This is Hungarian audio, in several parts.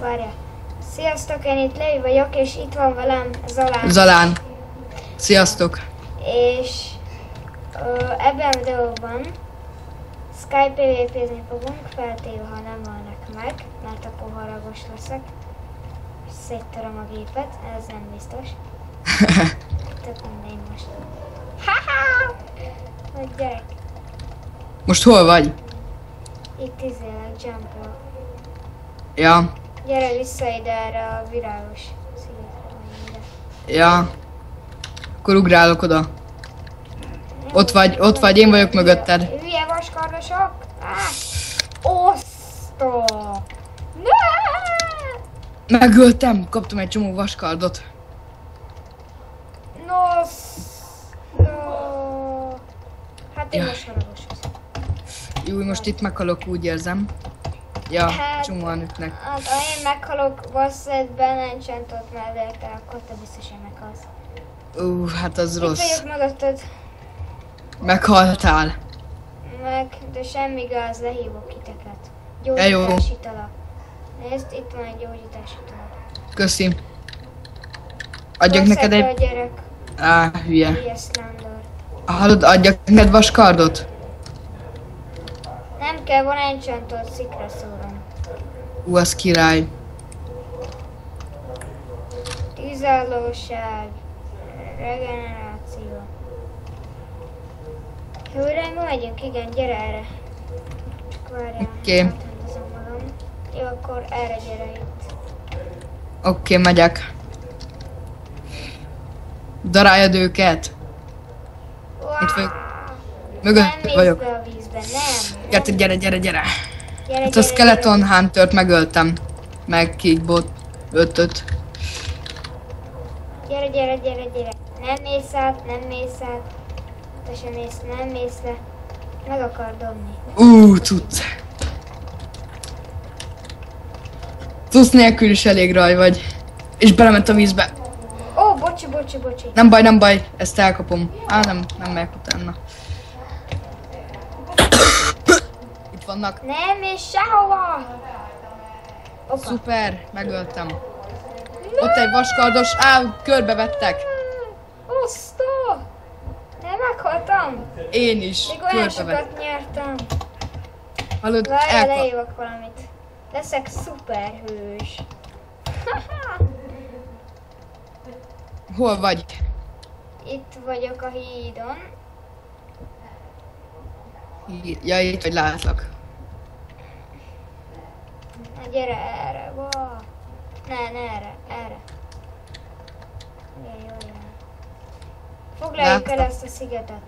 Várja. Sziasztok, én itt Levi vagyok, és itt van velem Zalán. Zalán. Sziasztok. És ebben a videóban Skype PvP-zni fogunk, feltéve, ha nem vannak meg, mert akkor haragos leszek. És széttöröm a gépet, ez nem biztos. Tök mindegy most. Haha! Hogy gyerek. Most hol vagy? Itt izélek, jumpra. Ja. Gyere vissza ide erre a virágos szigetre. Ja. Akkor ugrálok oda. Ott vagy, én vagyok mögötted. Hülye vaskardosok! Oszta! Ne! Megöltem, kaptam egy csomó vaskardot. No. Hát én Ja. most haragos leszek. Jó, most itt meghalok, úgy érzem. Ja, Hát, csomóan ütnek. Hát, ha én meghalok Bassetben Enchantot mellette, akkor te biztosan meghalsz. Hát az Itt rossz. vagyok mögötted, Meghaltál. de semmi gáz, lehívok titeket. Jó. Gyógyítási itala. Nézd, itt van egy gyógyítási itala. Köszi. Adjak neked Bassetbe egy... a gyerek, hülye. hülye Slender. Hallod, adjak neked vaskardot? Nem kell, van Enchantot, szikra szórom. Az király. Tűzállóság, regeneráció. Jó irányba megyünk, igen, gyere erre. Csak várjál, Oké. átrendezem magam. Jó, akkor erre gyere itt. Oké, megyek. Daráljad őket. Itt vagyok. Nem Mögött mész vagyok. be a vízbe, nem. Gyere. Gyere, Hát a Skeleton Huntert megöltem. Meg Kickbot 5-öt. Gyere. Nem mész át. Te sem mész, nem mész le. Meg akar dobni. Cucc. Cucc nélkül is elég raj vagy. És belement a vízbe. Ó, bocsi. Nem baj, ezt elkapom. Nem megyek utána. Itt vannak. Nem mész sehova. Opa. Szuper, megöltem. Ott egy vaskardos, körbevettek. Osztó! Nem meghaltam! Én is, Még olyan körbevettek. sokat nyertem. Hallod, Várjál, leívok valamit. Leszek szuperhős. Hol vagy? Itt vagyok a hídon. Ja, itt vagy, látlak. Na gyere erre, Ne erre. Jó. Foglaljuk el ezt a szigetet.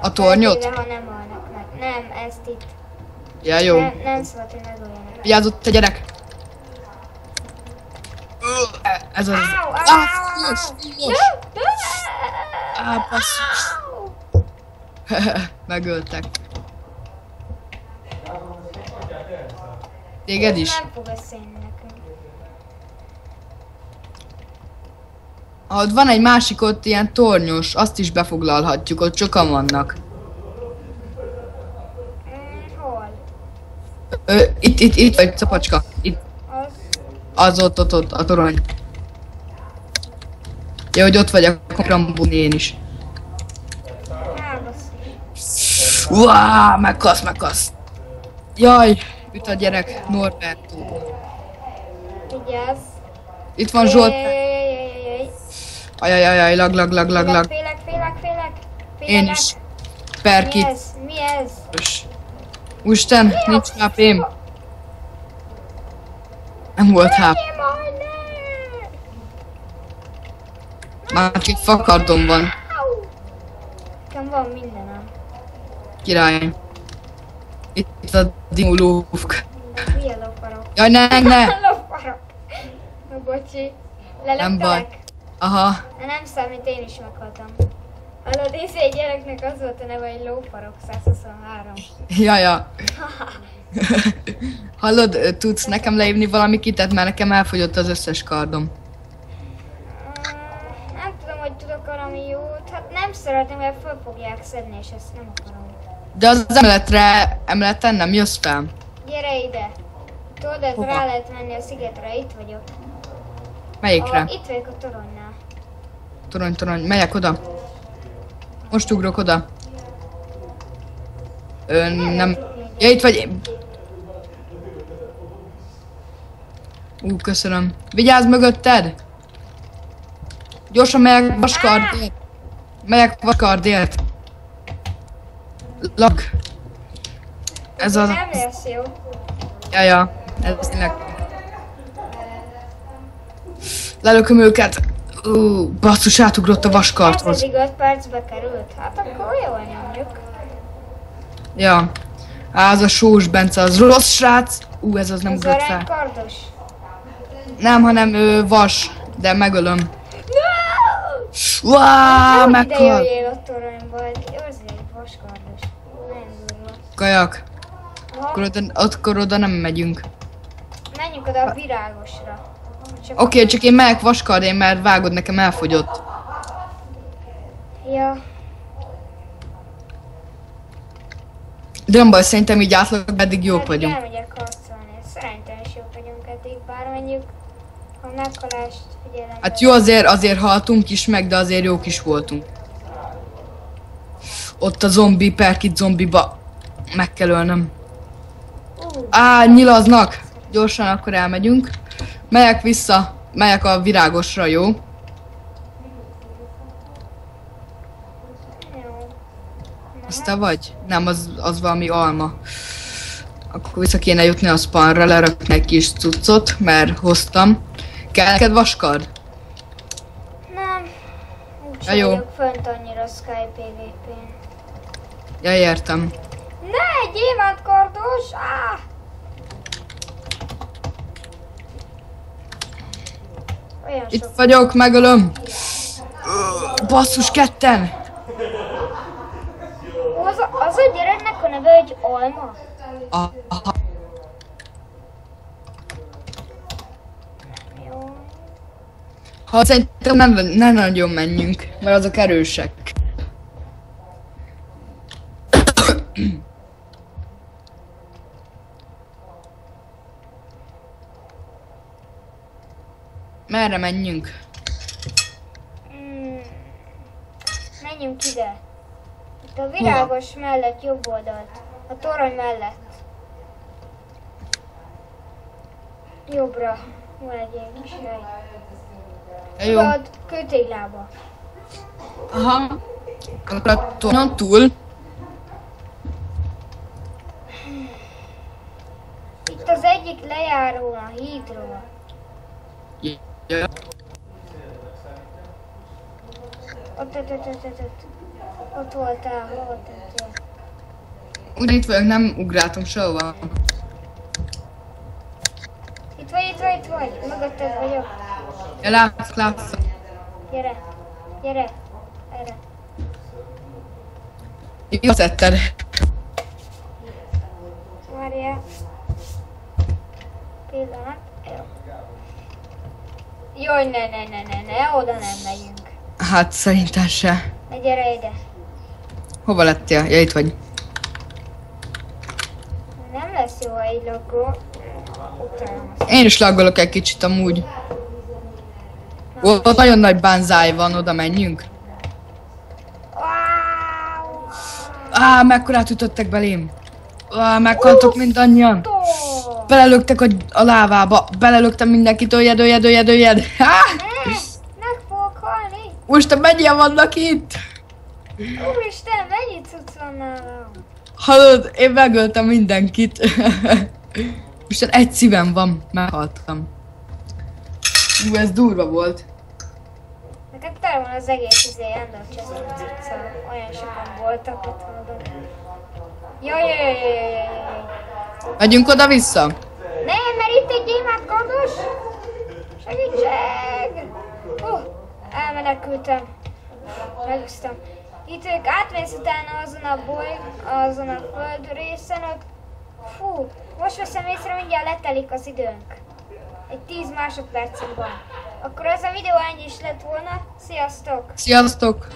A tornyot? Feltéve, ha nem halnak meg. Nem, ezt itt. Ja, jó. Nem szabad, hogy megöljenek. Vigyázz, ott a gyerek. Ez az... Fújós. Basszus. Megöltek. Téged is? Nem fog beszélni nekünk. Ott van egy másik ott ilyen tornyos, azt is befoglalhatjuk, ott sokan vannak. Hol? Itt vagy, Capacska. Itt. Az? Az ott, a torony. Ja, hogy ott vagy, akkor rambulni én is. Basszus. Megkasz. Jaj, üt a gyerek, Norberto. Vigyázz. Itt van Zsolt. Jaj. Ajajajaj, lag. Félek. Én is. Perkit. Mi ez? Úristen, nincs HP-m. Nem volt HP. Már csak fakardom van. Nekem van mindenem. Király. Itt a dimulófk. Milyen lopparok? Jaj, ne! Lopparok. Na bocsi. Nem baj. Lelöktelek? Aha. De nem számít, én is meghaltam. Hallod, egy gyereknek az volt a neve, hogy lófarok 123. Ja. Hallod, tudsz nekem leívni valami kitet, mert nekem elfogyott az összes kardom. Nem tudom, hogy tudok valami jót. Hát nem szeretem, mert föl fogják szedni, és ezt nem akarom. De az emeleten nem jössz fel. Gyere ide. Tudod, ez Hova? rá lehet menni a szigetre, itt vagyok. Melyikre? Itt vagyok a toronynál. Torony, megyek oda. Most ugrok oda. Nem. Ja, itt vagy. Köszönöm. Vigyázz mögötted! Gyorsan megyek vaskardért. Megyek vaskardért. Lag. Ez az... Nem lesz jó. Ja, ez tényleg. Lelököm őket. Basszus, átugrott a vaskarthoz. Ez eddig 5 percbe került. Hát akkor jól nyomjuk. Ja. Az a Sós Bence, az rossz srác. Ez az nem Az ugrott fel. aranykardos. Nem, hanem vas, de megölöm. No! Uáááá, Ide meghal. jöjjél a toronyba, az egy vaskardos. Nagyon durva. Kajak. Aha, Akkor oda nem megyünk. menjünk oda a virágosra. Oké, csak én megyek vaskardén, mert vágod, nekem elfogyott. Ja, De nem baj, szerintem így átlag eddig jók vagyunk. elmegyek harcolni. Szerintem is jók vagyunk eddig, bár mondjuk a meghalást figyelembe. Hát jó, azért haltunk is meg, de azért jók is voltunk. Ott a zombi, perkit zombiba. Meg kell ölnöm. Nyilaznak! Gyorsan akkor elmegyünk. Megyek vissza, megyek a virágosra, jó? Jó. Az te vagy? Nem, az valami alma. Akkor vissza kéne jutni a spawnra, lerakni egy kis cuccot, mert hoztam. Kell neked vaskard? Nem. Úgyse Ja, jó. vagyok fönt annyira Sky PvP-n. Ja, értem. Ne, gyémántkardos! Olyan Itt sok. vagyok, megölöm. Basszus, ketten! Az a gyereknek a neve, hogy Alma? Aha. Jó. Ha szerintem nem nagyon menjünk, mert azok erősek. Merre menjünk? Menjünk ide. Itt a virágos mellett, jobb oldalt. A torony mellett. Jobbra. Van egy ilyen kis hely. Ja, jó. Tudod, kőtéglába. Aha. Akkor a tornyon túl. Itt az egyik lejáró a hídról. Ja. Ott voltál, hol voltál? Úgy itt vagyok, nem ugráltam sehova. Itt vagy. Mögötted vagyok. Ja, látsz. Gyere. Erre. Jó tetted. Várjál. Pillanat. Jó. Jaj, ne, oda nem megyünk. Hát szerintem se. Ne, gyere ide. Hova lettél? Ja, itt vagy. Nem lesz jó, ha így laggol. Utána. Én is laggolok egy kicsit amúgy. Ott nagyon nagy bánzáj van, oda menjünk. Wow! Mekkorát ütöttek belém. Meghaltok mindannyian. Tó! Belelöktek a lávába. Belelöktem mindenkit, öljed. Meg fogok halni! Most mennyien vannak itt? Úristen, mennyi cucc van nálam? Hallod, én megöltem mindenkit. Most egy szívem van, meghaltam. Ez durva volt. Neked tele van az egész Ender Chest cuccal. Olyan sokan voltak ott mondom. Jaj. Megyünk oda-vissza? Nem, mert itt egy gyémántkardos! Segítség! Elmenekültem. Megúsztam. Itt ők átmész utána azon a földrészen, ott... Fú, most veszem észre, mindjárt letelik az időnk. Egy 10 másodpercünk van. Akkor ez a videó ennyi is lett volna. Sziasztok! Sziasztok!